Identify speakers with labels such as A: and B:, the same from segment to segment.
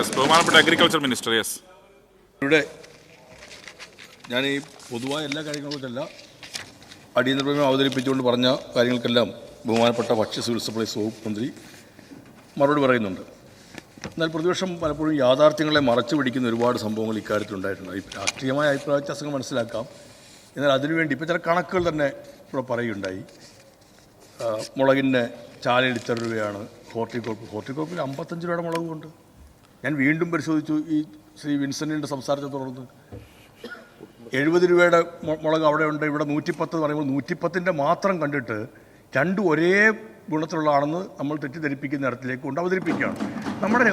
A: ബഹുമാനപ്പെട്ട agriculture minister. Yes,
B: ഇവിടെ ഞാൻ ഈ പൊതുവായ എല്ലാ കാര്യങ്ങളെക്കുറിച്ചല്ല, അടിയന്തര പ്രമേയം അവതരിപ്പിച്ചുകൊണ്ട് പറഞ്ഞ കാര്യങ്ങൾക്കെല്ലാം ബഹുമാനപ്പെട്ട ഭക്ഷ്യ സിവിൽ സപ്ലൈസ് വകുപ്പ് മന്ത്രി മറുപടി പറയുന്നുണ്ട്. എന്നാൽ പ്രതിപക്ഷം പലപ്പോഴും യാഥാർത്ഥ്യങ്ങളെ മറച്ചു പിടിക്കുന്ന ഒരുപാട് സംഭവങ്ങൾ ഇക്കാര്യത്തിലുണ്ടായിട്ടുണ്ട്. രാഷ്ട്രീയമായ അഭിപ്രായ വ്യത്യാസങ്ങൾ മനസ്സിലാക്കാം, എന്നാൽ അതിനുവേണ്ടി ഇപ്പോൾ ചില കണക്കുകൾ തന്നെ ഇവിടെ പറയുകയുണ്ടായി. മുളകിന് ചാലയിൽ ഇത്ര രൂപയാണ് ഹോർട്ടികോർപ്പിൽ 55 രൂപയുടെ മുളകുണ്ട്. ഞാൻ വീണ്ടും പരിശോധിച്ചു ഈ ശ്രീ വിൻസെൻറ്റിൻ്റെ സംസാരത്തെ തുടർന്ന് 70 രൂപയുടെ മുളക് അവിടെ ഉണ്ട്, ഇവിടെ 110 പറയുമ്പോൾ 110ൻ്റെ മാത്രം കണ്ടിട്ട് രണ്ടും ഒരേ ഗുണത്തിലുള്ളതാണെന്ന് നമ്മൾ തെറ്റിദ്ധരിപ്പിക്കുന്ന തരത്തിലേക്ക് കൊണ്ട് അവതരിപ്പിക്കുകയാണ്. നമ്മുടെ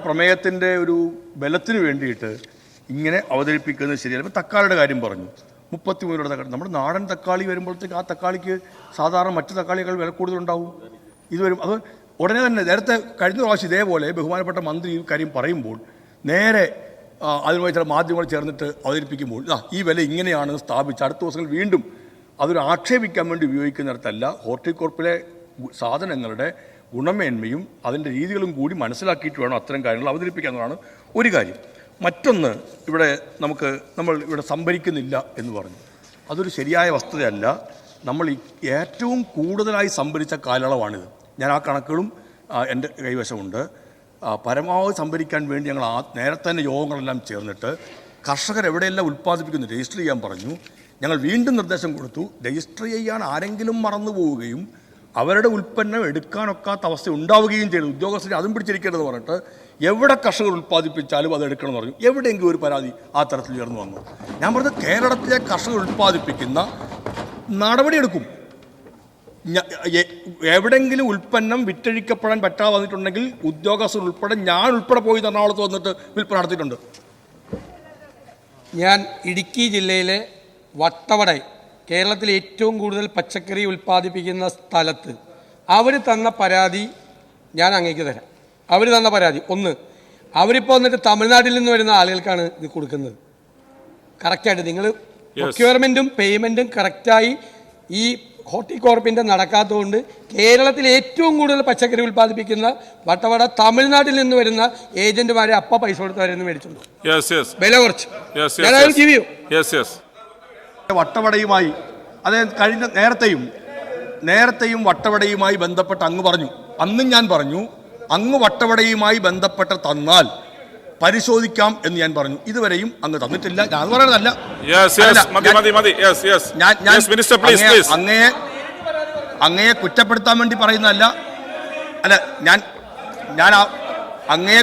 B: പ്രമേയത്തിൻ്റെ ഒരു ബലത്തിന് വേണ്ടിയിട്ട് ഇങ്ങനെ അവതരിപ്പിക്കുന്നത് ശരിയല്ല. ഇപ്പോൾ തക്കാളിയുടെ കാര്യം പറഞ്ഞു, 33 രൂപയുടെ തക്കാളി. നമ്മുടെ നാടൻ തക്കാളി വരുമ്പോഴത്തേക്ക് ആ തക്കാളിക്ക് സാധാരണ മറ്റു തക്കാളികൾ വില കൂടുതലുണ്ടാവും. ഇത് വരും അത് ഉടനെ തന്നെ നേരത്തെ കഴിഞ്ഞ പ്രാവശ്യം ഇതേപോലെ ബഹുമാനപ്പെട്ട മന്ത്രി ഈ കാര്യം പറയുമ്പോൾ നേരെ അതുമായി ചില മാധ്യമങ്ങൾ ചേർന്നിട്ട് അവതരിപ്പിക്കുമ്പോൾ ഈ വില ഇങ്ങനെയാണ് സ്ഥാപിച്ച് അടുത്ത ദിവസങ്ങൾ വീണ്ടും അതൊരു ആക്ഷേപിക്കാൻ വേണ്ടി ഉപയോഗിക്കുന്നിടത്തല്ല, ഹോർട്ടികോർപ്പിലെ സാധനങ്ങളുടെ ഗുണമേന്മയും അതിൻ്റെ രീതികളും കൂടി മനസ്സിലാക്കിയിട്ട് വേണം അത്തരം കാര്യങ്ങൾ അവതരിപ്പിക്കാവുന്നതാണ് ഒരു കാര്യം. മറ്റൊന്ന്, നമ്മൾ ഇവിടെ സംഭരിക്കുന്നില്ല എന്ന് പറഞ്ഞു. അതൊരു ശരിയായ വസ്തുതയല്ല. നമ്മൾ ഏറ്റവും കൂടുതലായി സംഭരിച്ച കാലയളവാണിത്. ഞാൻ ആ കണക്കുകളും എൻ്റെ കൈവശമുണ്ട്. പരമാവധി സംഭരിക്കാൻ വേണ്ടി ഞങ്ങൾ നേരത്തെ തന്നെ യോഗങ്ങളെല്ലാം ചേർന്നിട്ട് കർഷകർ എവിടെയെല്ലാം ഉൽപ്പാദിപ്പിക്കുന്നു രജിസ്റ്റർ ചെയ്യാൻ പറഞ്ഞു. ഞങ്ങൾ വീണ്ടും നിർദ്ദേശം കൊടുത്തു, രജിസ്റ്റർ ചെയ്യാൻ ആരെങ്കിലും മറന്നു പോവുകയും അവരുടെ ഉൽപ്പന്നം എടുക്കാനൊക്കാത്ത അവസ്ഥ ഉണ്ടാവുകയും ചെയ്തു. ഉദ്യോഗസ്ഥരെ അതും പിടിച്ചിരിക്കരുതെന്ന് പറഞ്ഞിട്ട് എവിടെ കർഷകർ ഉൽപ്പാദിപ്പിച്ചാലും അത് എടുക്കണമെന്ന് പറഞ്ഞു. എവിടെയെങ്കിലും ഒരു പരാതി ആ തരത്തിൽ ഉയർന്നു വന്നു. ഞാൻ പറഞ്ഞത് കേരളത്തിലെ കർഷകർ ഉൽപ്പാദിപ്പിക്കുന്ന നടപടിയെടുക്കും. എവിടെയെങ്കിലും ഉൽപ്പന്നം വിറ്റഴിക്കപ്പെടാൻ പറ്റാതെ വന്നിട്ടുണ്ടെങ്കിൽ ഉദ്യോഗസ്ഥർ ഉൾപ്പെടെ ഞാൻ ഉൾപ്പെടെ പോയി എറണാകുളത്ത് വന്നിട്ട് വിൽപ്പന നടത്തിയിട്ടുണ്ട്.
C: ഞാൻ ഇടുക്കി ജില്ലയിലെ വട്ടവട, കേരളത്തിൽ ഏറ്റവും കൂടുതൽ പച്ചക്കറി ഉൽപ്പാദിപ്പിക്കുന്ന സ്ഥലത്ത് അവർ തന്ന പരാതി ഞാൻ അങ്ങേക്ക് തരാം. അവർ തന്ന പരാതി ഒന്ന്, അവരിപ്പോൾ വന്നിട്ട് തമിഴ്നാട്ടിൽ നിന്ന് വരുന്ന ആളുകൾക്കാണ് ഇത് കൊടുക്കുന്നത്. കറക്റ്റായിട്ട് നിങ്ങൾ പ്രൊക്യൂർമെൻറ്റും പേയ്മെൻറ്റും കറക്റ്റായി ഈ ഹോർട്ടികോർപ്പിൻ്റെ നടക്കാത്തതുകൊണ്ട് കേരളത്തിൽ ഏറ്റവും കൂടുതൽ പച്ചക്കറി ഉൽപ്പാദിപ്പിക്കുന്ന വട്ടവട തമിഴ്നാട്ടിൽ നിന്ന് വരുന്ന ഏജന്റുമാരെ പൈസ കൊടുത്തവരെന്ന് മേടിച്ചുള്ളൂ, വില കുറച്ച്.
B: വട്ടവടയുമായി കഴിഞ്ഞ നേരത്തെയും വട്ടവടയുമായി ബന്ധപ്പെട്ട് അങ്ങ് പറഞ്ഞു, അന്നും ഞാൻ പറഞ്ഞു, അങ്ങ് വട്ടവടയുമായി ബന്ധപ്പെട്ട് തന്നാൽ പരിശോധിക്കാം എന്ന് ഞാൻ പറഞ്ഞു. ഇതുവരെയും അങ്ങ് തന്നിട്ടില്ല. ഞാൻ പറയുന്നതല്ല, അങ്ങയെ കുറ്റപ്പെടുത്താൻ വേണ്ടി പറയുന്നതല്ല. ഞാൻ അങ്ങയെ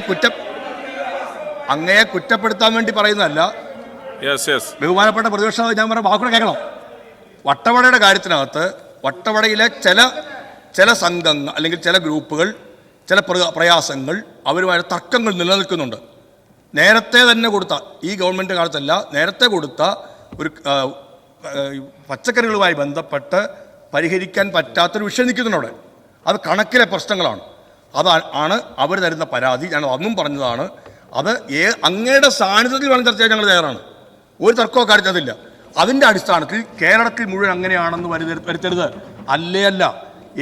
B: കുറ്റപ്പെടുത്താൻ വേണ്ടി പറയുന്നതല്ല. ബഹുമാനപ്പെട്ട പ്രതിപക്ഷ ഞാൻ പറഞ്ഞ വാക്കുകൂടെ കേൾക്കണം. വട്ടവടയുടെ കാര്യത്തിനകത്ത് വട്ടവടയിലെ ചില സംഘങ്ങൾ അല്ലെങ്കിൽ ചില ഗ്രൂപ്പുകൾ ചില പ്രയാസങ്ങൾ അവരുമായ തർക്കങ്ങൾ നിലനിൽക്കുന്നുണ്ട്. നേരത്തെ തന്നെ കൊടുത്ത, ഈ ഗവൺമെൻറ് കാലത്തല്ല, നേരത്തെ കൊടുത്ത ഒരു പച്ചക്കറികളുമായി ബന്ധപ്പെട്ട് പരിഹരിക്കാൻ പറ്റാത്തൊരു വിഷയം നിൽക്കുന്നുണ്ട് അവിടെ. അത് കണക്കിലെ പ്രശ്നങ്ങളാണ്. അതാണ് അവർ തരുന്ന പരാതി. ഞാൻ അന്നും പറഞ്ഞതാണ്, അത് അങ്ങയുടെ സാന്നിധ്യത്തിൽ വേണം ചർച്ച ചെയ്യാൻ ഞങ്ങൾ തയ്യാറാണ്. ഒരു തർക്കമോ കാര്യത്തില്ല. അതിൻ്റെ അടിസ്ഥാനത്തിൽ കേരളത്തിൽ മുഴുവൻ അങ്ങനെയാണെന്ന് വരുത്തരുത്. അല്ല,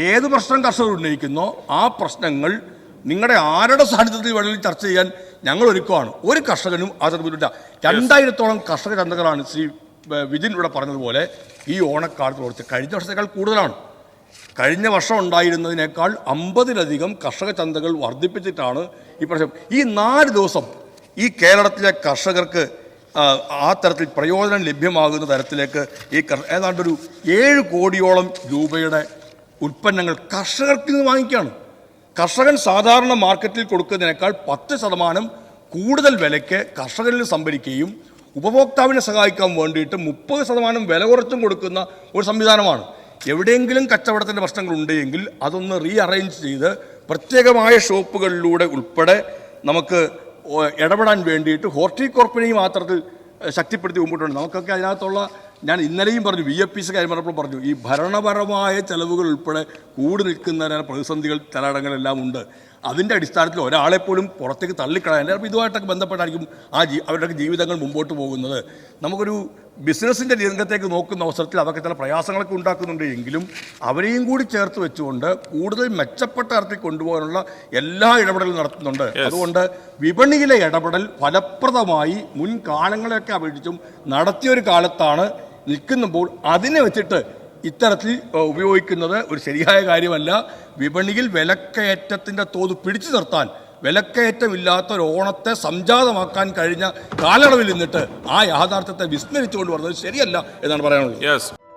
B: ഏത് പ്രശ്നം കർഷകർ ഉന്നയിക്കുന്നോ ആ പ്രശ്നങ്ങൾ നിങ്ങളുടെ ആരുടെ സാന്നിധ്യത്തിൽ വേണമെങ്കിലും ചർച്ച ചെയ്യാൻ ഞങ്ങൾ ഒരുക്കമാണ്. ഒരു കർഷകനും ആ തരത്തിലില്ല. 2000-ഓളം കർഷക ചന്തകളാണ് ശ്രീ വിജിൻ ഇവിടെ പറഞ്ഞതുപോലെ ഈ ഓണക്കാലത്ത് കൊടുത്ത് കഴിഞ്ഞ വർഷത്തേക്കാൾ കൂടുതലാണ്. കഴിഞ്ഞ വർഷം ഉണ്ടായിരുന്നതിനേക്കാൾ 50-ലധികം കർഷക ചന്തകൾ വർദ്ധിപ്പിച്ചിട്ടാണ് ഈ പ്രശ്നം. ഈ 4 ദിവസം ഈ കേരളത്തിലെ കർഷകർക്ക് ആ തരത്തിൽ പ്രയോജനം ലഭ്യമാകുന്ന തരത്തിലേക്ക് ഏതാണ്ടൊരു 7 കോടിയോളം രൂപയുടെ ഉൽപ്പന്നങ്ങൾ കർഷകർക്ക് നിന്ന് വാങ്ങിക്കുകയാണ്. കർഷകൻ സാധാരണ മാർക്കറ്റിൽ കൊടുക്കുന്നതിനേക്കാൾ 10% കൂടുതൽ വിലയ്ക്ക് കർഷകരിൽ സംഭരിക്കുകയും ഉപഭോക്താവിനെ സഹായിക്കാൻ വേണ്ടിയിട്ട് 30% വില കുറച്ചും കൊടുക്കുന്ന ഒരു സംവിധാനമാണ്. എവിടെയെങ്കിലും കച്ചവടത്തിൻ്റെ പ്രശ്നങ്ങൾ ഉണ്ടെങ്കിൽ അതൊന്ന് റീഅറേഞ്ച് ചെയ്ത് പ്രത്യേകമായ ഷോപ്പുകളിലൂടെ ഉൾപ്പെടെ നമുക്ക് ഇടപെടാൻ വേണ്ടിയിട്ട് ഹോർട്ടികോർപ്പിനെയും മാത്രത്തിൽ ശക്തിപ്പെടുത്തി മുമ്പോട്ടുണ്ട്. നമുക്കൊക്കെ അതിനകത്തുള്ള, ഞാൻ ഇന്നലെയും പറഞ്ഞു, VFPs കാര്യം പറഞ്ഞപ്പോൾ പറഞ്ഞു, ഈ ഭരണപരമായ ചെലവുകൾ ഉൾപ്പെടെ കൂടി നിൽക്കുന്ന പ്രതിസന്ധികൾ ചിലയിടങ്ങളെല്ലാം ഉണ്ട്. അതിൻ്റെ അടിസ്ഥാനത്തിൽ ഒരാളെപ്പോലും പുറത്തേക്ക് തള്ളിക്കളയാൻ അപ്പോൾ ഇതുമായിട്ടൊക്കെ ബന്ധപ്പെട്ടായിരിക്കും അവരുടെ ജീവിതങ്ങൾ മുമ്പോട്ട് പോകുന്നത്. നമുക്കൊരു ബിസിനസ്സിൻ്റെ രംഗത്തേക്ക് നോക്കുന്ന അവസരത്തിൽ അതൊക്കെ ചില പ്രയാസങ്ങളൊക്കെ ഉണ്ടാക്കുന്നുണ്ട് എങ്കിലും അവരെയും കൂടി ചേർത്ത് വെച്ചുകൊണ്ട് കൂടുതൽ മെച്ചപ്പെട്ട തരത്തിൽ കൊണ്ടുപോകാനുള്ള എല്ലാ ഇടപെടലും നടത്തുന്നുണ്ട്. അതുകൊണ്ട് വിപണിയിലെ ഇടപെടൽ ഫലപ്രദമായി മുൻകാലങ്ങളെയൊക്കെ അപേക്ഷിച്ചും നടത്തിയൊരു കാലത്താണ് നിൽക്കുമ്പോൾ അതിനെ വെച്ചിട്ട് ഇത്തരത്തിൽ ഉപയോഗിക്കുന്നത് ഒരു ശരിയായ കാര്യമല്ല. വിപണിയിൽ വിലക്കയറ്റത്തിൻ്റെ തോത് പിടിച്ചു നിർത്താൻ വിലക്കയറ്റമില്ലാത്ത ഒരു ഓണത്തെ സംജാതമാക്കാൻ കഴിഞ്ഞ കാലയളവിൽ നിന്നിട്ട് ആ യാഥാർത്ഥ്യത്തെ വിസ്മരിച്ചുകൊണ്ട് പറഞ്ഞത് ശരിയല്ല എന്നാണ് പറയാനുള്ളത്.